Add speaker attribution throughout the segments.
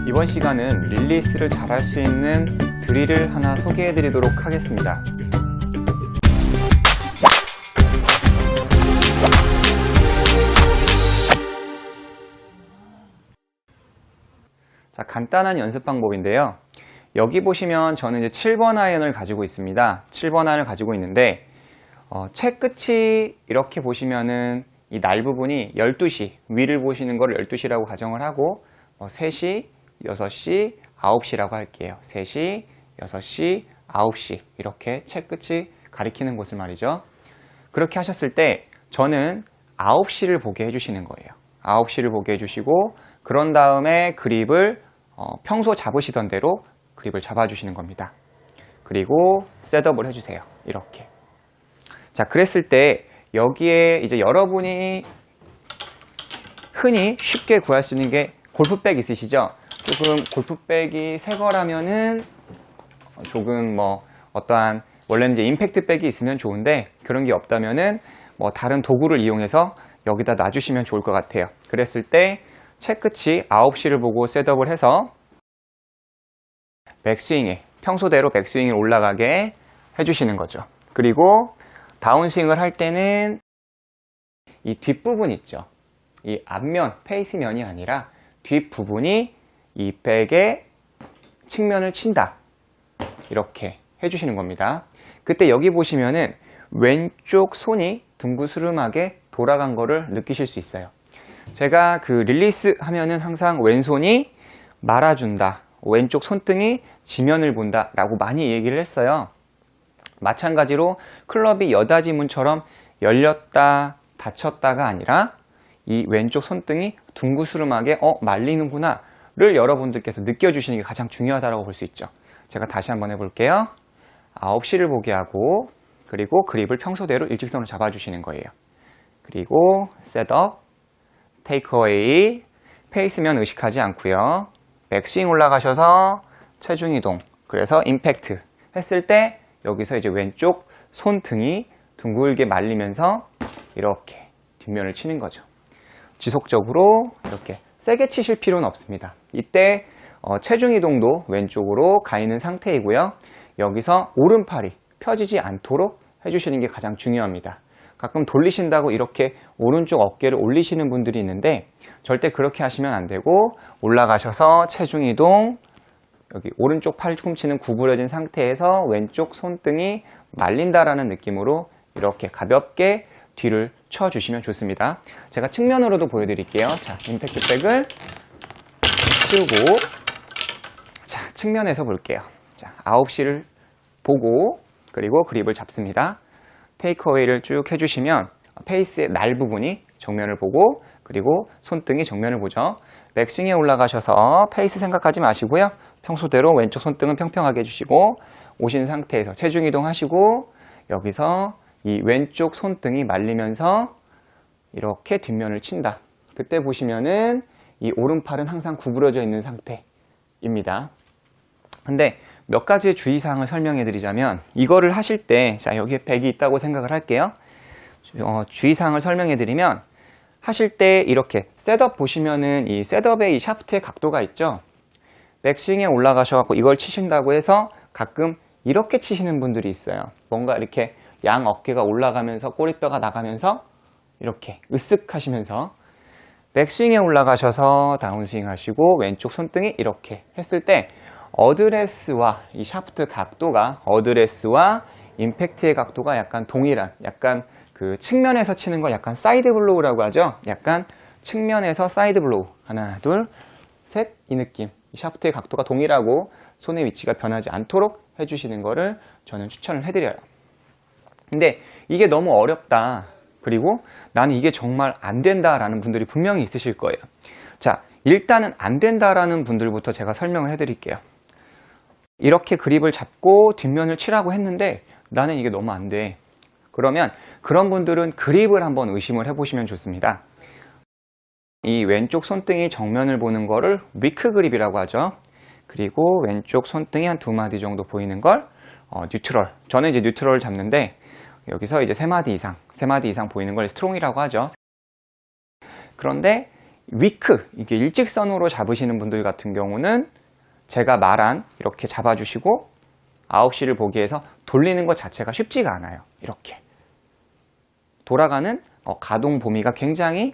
Speaker 1: 이번 시간은 릴리스를 잘할 수 있는 드릴을 하나 소개해 드리도록 하겠습니다. 자, 간단한 연습 방법인데요. 여기 보시면 저는 이제 7번 아이언을 가지고 있습니다. 7번 아이언을 가지고 있는데 채 끝이 이렇게 보시면은 이 날 부분이 12시, 위를 보시는 걸 12시라고 가정을 하고 3시, 6시, 9시라고 할게요. 3시, 6시, 9시 이렇게 채 끝이 가리키는 곳을 말이죠. 그렇게 하셨을 때 저는 9시를 보게 해주시는 거예요. 9시를 보게 해주시고 그런 다음에 그립을 평소 잡으시던 대로 그립을 잡아주시는 겁니다. 그리고 셋업을 해주세요. 이렇게. 자, 그랬을 때 여기에 이제 여러분이 흔히 쉽게 구할 수 있는 게 골프백 있으시죠? 조금 골프백이 새 거라면은 조금 어떠한 원래는 이제 임팩트 백이 있으면 좋은데 그런 게 없다면은 다른 도구를 이용해서 여기다 놔주시면 좋을 것 같아요. 그랬을 때 채 끝이 9시를 보고 셋업을 해서 백스윙에 평소대로 백스윙이 올라가게 해주시는 거죠. 그리고 다운스윙을 할 때는 이 뒷부분 있죠. 이 앞면, 페이스면이 아니라 뒷부분이 이 백의 측면을 친다. 이렇게 해주시는 겁니다. 그때 여기 보시면은 왼쪽 손이 둥그스름하게 돌아간 거를 느끼실 수 있어요. 제가 그 릴리스 하면은 항상 왼손이 말아준다. 왼쪽 손등이 지면을 본다 라고 많이 얘기를 했어요. 마찬가지로 클럽이 여닫이문처럼 열렸다 닫혔다가 아니라 이 왼쪽 손등이 둥그스름하게 말리는구나 를 여러분들께서 느껴주시는 게 가장 중요하다고 볼 수 있죠. 제가 다시 한번 해볼게요. 9시를 보게 하고 그리고 그립을 평소대로 일직선으로 잡아주시는 거예요. 그리고 셋업, 테이크어웨이, 페이스면 의식하지 않고요. 백스윙 올라가셔서 체중 이동, 그래서 임팩트 했을 때 여기서 이제 왼쪽 손등이 둥글게 말리면서 이렇게 뒷면을 치는 거죠. 지속적으로 이렇게 세게 치실 필요는 없습니다. 이때 체중 이동도 왼쪽으로 가 있는 상태이고요. 여기서 오른팔이 펴지지 않도록 해주시는 게 가장 중요합니다. 가끔 돌리신다고 이렇게 오른쪽 어깨를 올리시는 분들이 있는데 절대 그렇게 하시면 안 되고 올라가셔서 체중 이동, 여기 오른쪽 팔꿈치는 구부려진 상태에서 왼쪽 손등이 말린다라는 느낌으로 이렇게 가볍게 뒤를 쳐주시면 좋습니다. 제가 측면으로도 보여드릴게요. 자, 임팩트백을 치우고 자, 측면에서 볼게요. 자, 9시를 보고 그리고 그립을 잡습니다. 테이크어웨이를 쭉 해주시면 페이스의 날 부분이 정면을 보고 그리고 손등이 정면을 보죠. 백스윙에 올라가셔서 페이스 생각하지 마시고요. 평소대로 왼쪽 손등은 평평하게 해주시고 오신 상태에서 체중 이동하시고 여기서 이 왼쪽 손등이 말리면서 이렇게 뒷면을 친다. 그때 보시면은 이 오른팔은 항상 구부러져 있는 상태입니다. 근데 몇 가지의 주의사항을 설명해 드리자면 이거를 하실 때 자, 여기에 백이 있다고 생각을 할게요. 주의사항을 설명해 드리면 하실 때 이렇게 셋업 보시면은 이 셋업의 이 샤프트의 각도가 있죠. 백스윙에 올라가셔서 이걸 치신다고 해서 가끔 이렇게 치시는 분들이 있어요. 뭔가 이렇게 양 어깨가 올라가면서 꼬리뼈가 나가면서 이렇게 으쓱 하시면서 백스윙에 올라가셔서 다운스윙 하시고 왼쪽 손등이 이렇게 했을 때 어드레스와 이 샤프트 각도가 어드레스와 임팩트의 각도가 약간 동일한 약간 그 측면에서 치는 걸 약간 사이드 블로우라고 하죠. 약간 측면에서 사이드 블로우 하나 둘 셋 이 느낌 이 샤프트의 각도가 동일하고 손의 위치가 변하지 않도록 해주시는 거를 저는 추천을 해드려요. 근데 이게 너무 어렵다 그리고 나는 이게 정말 안 된다라는 분들이 분명히 있으실 거예요. 자, 일단은 안 된다라는 분들부터 제가 설명을 해드릴게요. 이렇게 그립을 잡고 뒷면을 치라고 했는데 나는 이게 너무 안 돼. 그러면 그런 분들은 그립을 한번 의심을 해보시면 좋습니다. 이 왼쪽 손등이 정면을 보는 거를 위크 그립이라고 하죠. 그리고 왼쪽 손등이 한 2마디 정도 보이는 걸 뉴트럴. 저는 이제 뉴트럴을 잡는데 여기서 이제 3마디 이상 보이는 걸 스트롱이라고 하죠. 그런데 위크, 이게 일직선으로 잡으시는 분들 같은 경우는 제가 말한 이렇게 잡아주시고 9시를 보기 위해서 돌리는 것 자체가 쉽지가 않아요. 이렇게 돌아가는 가동 범위가 굉장히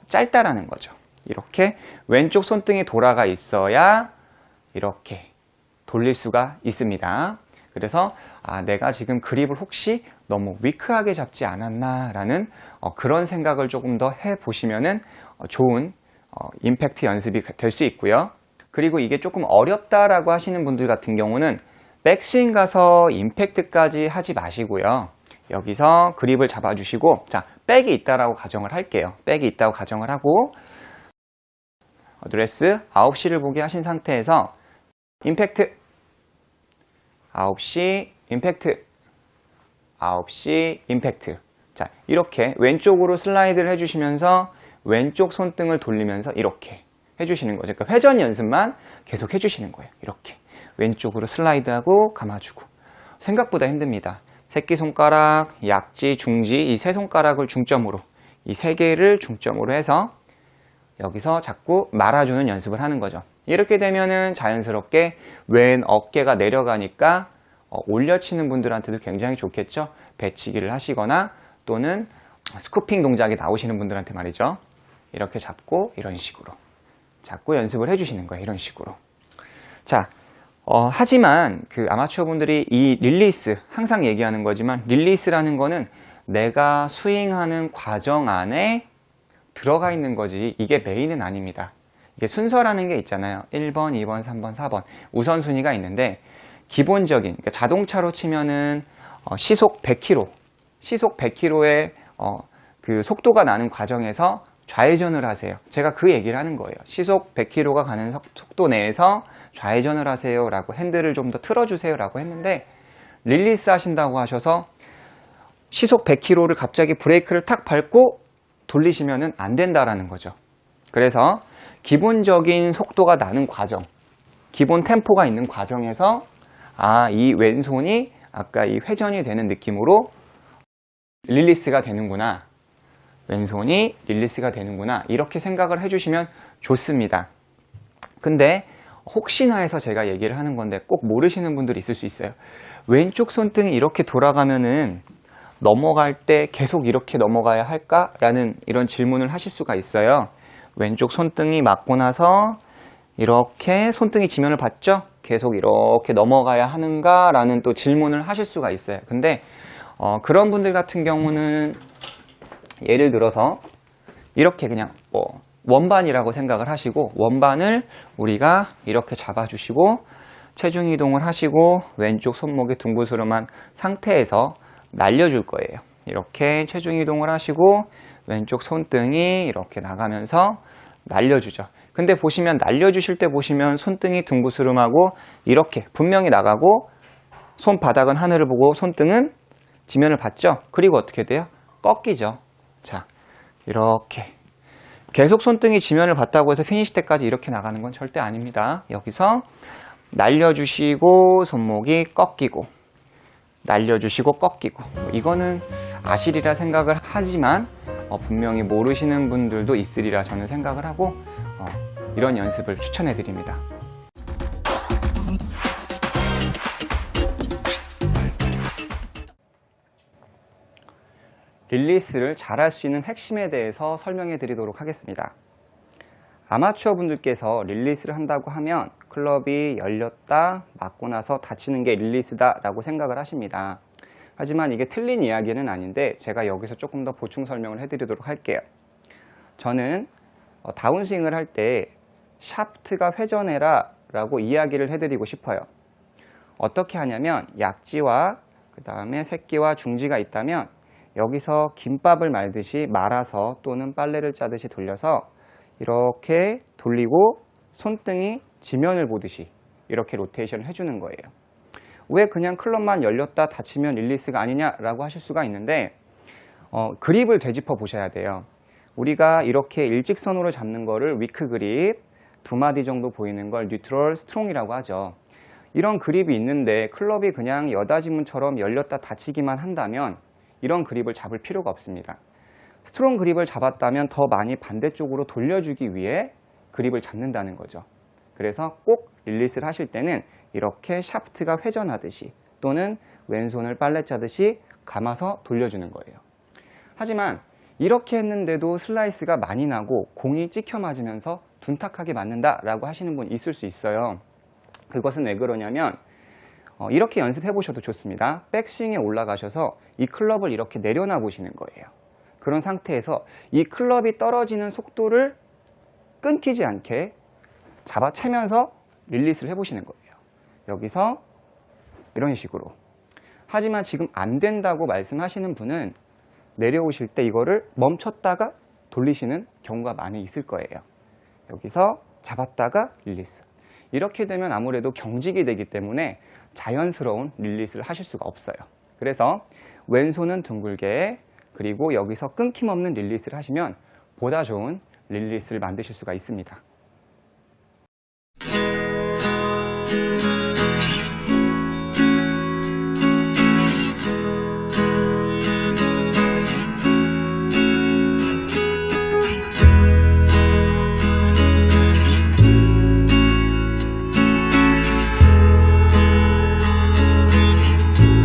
Speaker 1: 짧다라는 거죠. 이렇게 왼쪽 손등이 돌아가 있어야 이렇게 돌릴 수가 있습니다. 그래서 내가 지금 그립을 혹시 너무 위크하게 잡지 않았나 라는 그런 생각을 조금 더 해보시면 좋은 임팩트 연습이 될 수 있고요. 그리고 이게 조금 어렵다라고 하시는 분들 같은 경우는 백스윙 가서 임팩트까지 하지 마시고요. 여기서 그립을 잡아주시고, 자, 백이 있다라고 가정을 할게요. 백이 있다고 가정을 하고, 어드레스 9시를 보게 하신 상태에서 임팩트 9시 임팩트 9시 임팩트. 자, 이렇게 왼쪽으로 슬라이드를 해주시면서 왼쪽 손등을 돌리면서 이렇게 해주시는 거죠. 그러니까 회전 연습만 계속 해주시는 거예요. 이렇게 왼쪽으로 슬라이드하고 감아주고. 생각보다 힘듭니다. 새끼손가락, 약지, 중지 이 세 손가락을 중점으로, 이 세 개를 중점으로 해서 여기서 자꾸 말아주는 연습을 하는 거죠. 이렇게 되면은 자연스럽게 왼 어깨가 내려가니까 올려치는 분들한테도 굉장히 좋겠죠. 배치기를 하시거나 또는 스쿠핑 동작이 나오시는 분들한테 말이죠. 이렇게 잡고 이런 식으로 자꾸 연습을 해주시는 거예요. 이런 식으로. 자, 하지만 그 아마추어 분들이 이 릴리스, 항상 얘기하는 거지만 릴리스라는 거는 내가 스윙하는 과정 안에 들어가 있는 거지 이게 메인은 아닙니다. 이게 순서라는 게 있잖아요. 1번, 2번, 3번, 4번 우선순위가 있는데 기본적인, 그러니까 자동차로 치면은 시속 100km, 시속 100km의 그 속도가 나는 과정에서 좌회전을 하세요. 제가 그 얘기를 하는 거예요. 시속 100km가 가는 속도 내에서 좌회전을 하세요 라고, 핸들을 좀 더 틀어주세요 라고 했는데 릴리스 하신다고 하셔서 시속 100km를 갑자기 브레이크를 탁 밟고 돌리시면은 안 된다라는 거죠. 그래서 기본적인 속도가 나는 과정, 기본 템포가 있는 과정에서 이 왼손이 아까 이 회전이 되는 느낌으로 릴리스가 되는구나, 왼손이 릴리스가 되는구나, 이렇게 생각을 해주시면 좋습니다. 근데 혹시나 해서 제가 얘기를 하는 건데 꼭 모르시는 분들이 있을 수 있어요. 왼쪽 손등이 이렇게 돌아가면은 넘어갈 때 계속 이렇게 넘어가야 할까? 라는 이런 질문을 하실 수가 있어요. 왼쪽 손등이 맞고 나서 이렇게 손등이 지면을 받죠? 계속 이렇게 넘어가야 하는가? 라는 또 질문을 하실 수가 있어요. 근데 그런 분들 같은 경우는 예를 들어서 이렇게 그냥 원반이라고 생각을 하시고, 원반을 우리가 이렇게 잡아주시고 체중 이동을 하시고 왼쪽 손목에 둥그스름한 상태에서 날려줄 거예요. 이렇게 체중 이동을 하시고 왼쪽 손등이 이렇게 나가면서 날려주죠. 근데 보시면 날려주실 때 보시면 손등이 둥그스름하고 이렇게 분명히 나가고 손바닥은 하늘을 보고 손등은 지면을 받죠. 그리고 어떻게 돼요? 꺾이죠. 자, 이렇게 계속 손등이 지면을 받다고 해서 피니시 때까지 이렇게 나가는 건 절대 아닙니다. 여기서 날려주시고 손목이 꺾이고, 날려주시고 꺾이고, 이거는 아시리라 생각을 하지만 분명히 모르시는 분들도 있으리라 저는 생각을 하고 이런 연습을 추천해 드립니다. 릴리스를 잘할 수 있는 핵심에 대해서 설명해 드리도록 하겠습니다. 아마추어 분들께서 릴리스를 한다고 하면 클럽이 열렸다 맞고 나서 다치는 게 릴리스다 라고 생각을 하십니다. 하지만 이게 틀린 이야기는 아닌데 제가 여기서 조금 더 보충 설명을 해드리도록 할게요. 저는 다운스윙을 할 때 샤프트가 회전해라 라고 이야기를 해드리고 싶어요. 어떻게 하냐면 약지와 그 다음에 새끼와 중지가 있다면 여기서 김밥을 말듯이 말아서 또는 빨래를 짜듯이 돌려서 이렇게 돌리고 손등이 지면을 보듯이 이렇게 로테이션을 해주는 거예요. 왜 그냥 클럽만 열렸다 닫히면 릴리스가 아니냐라고 하실 수가 있는데 그립을 되짚어 보셔야 돼요. 우리가 이렇게 일직선으로 잡는 거를 위크 그립, 두 마디 정도 보이는 걸 뉴트럴 스트롱이라고 하죠. 이런 그립이 있는데 클럽이 그냥 여다지문처럼 열렸다 닫히기만 한다면 이런 그립을 잡을 필요가 없습니다. 스트롱 그립을 잡았다면 더 많이 반대쪽으로 돌려주기 위해 그립을 잡는다는 거죠. 그래서 꼭 릴리스를 하실 때는 이렇게 샤프트가 회전하듯이 또는 왼손을 빨래 짜듯이 감아서 돌려주는 거예요. 하지만 이렇게 했는데도 슬라이스가 많이 나고 공이 찍혀 맞으면서 둔탁하게 맞는다라고 하시는 분 있을 수 있어요. 그것은 왜 그러냐면 이렇게 연습해 보셔도 좋습니다. 백스윙에 올라가셔서 이 클럽을 이렇게 내려놔 보시는 거예요. 그런 상태에서 이 클럽이 떨어지는 속도를 끊기지 않게 잡아채면서 릴리스를 해보시는 거예요. 여기서 이런 식으로. 하지만 지금 안 된다고 말씀하시는 분은 내려오실 때 이거를 멈췄다가 돌리시는 경우가 많이 있을 거예요. 여기서 잡았다가 릴리스. 이렇게 되면 아무래도 경직이 되기 때문에 자연스러운 릴리스를 하실 수가 없어요. 그래서 왼손은 둥글게, 그리고 여기서 끊김없는 릴리스를 하시면 보다 좋은 릴리스를 만드실 수가 있습니다.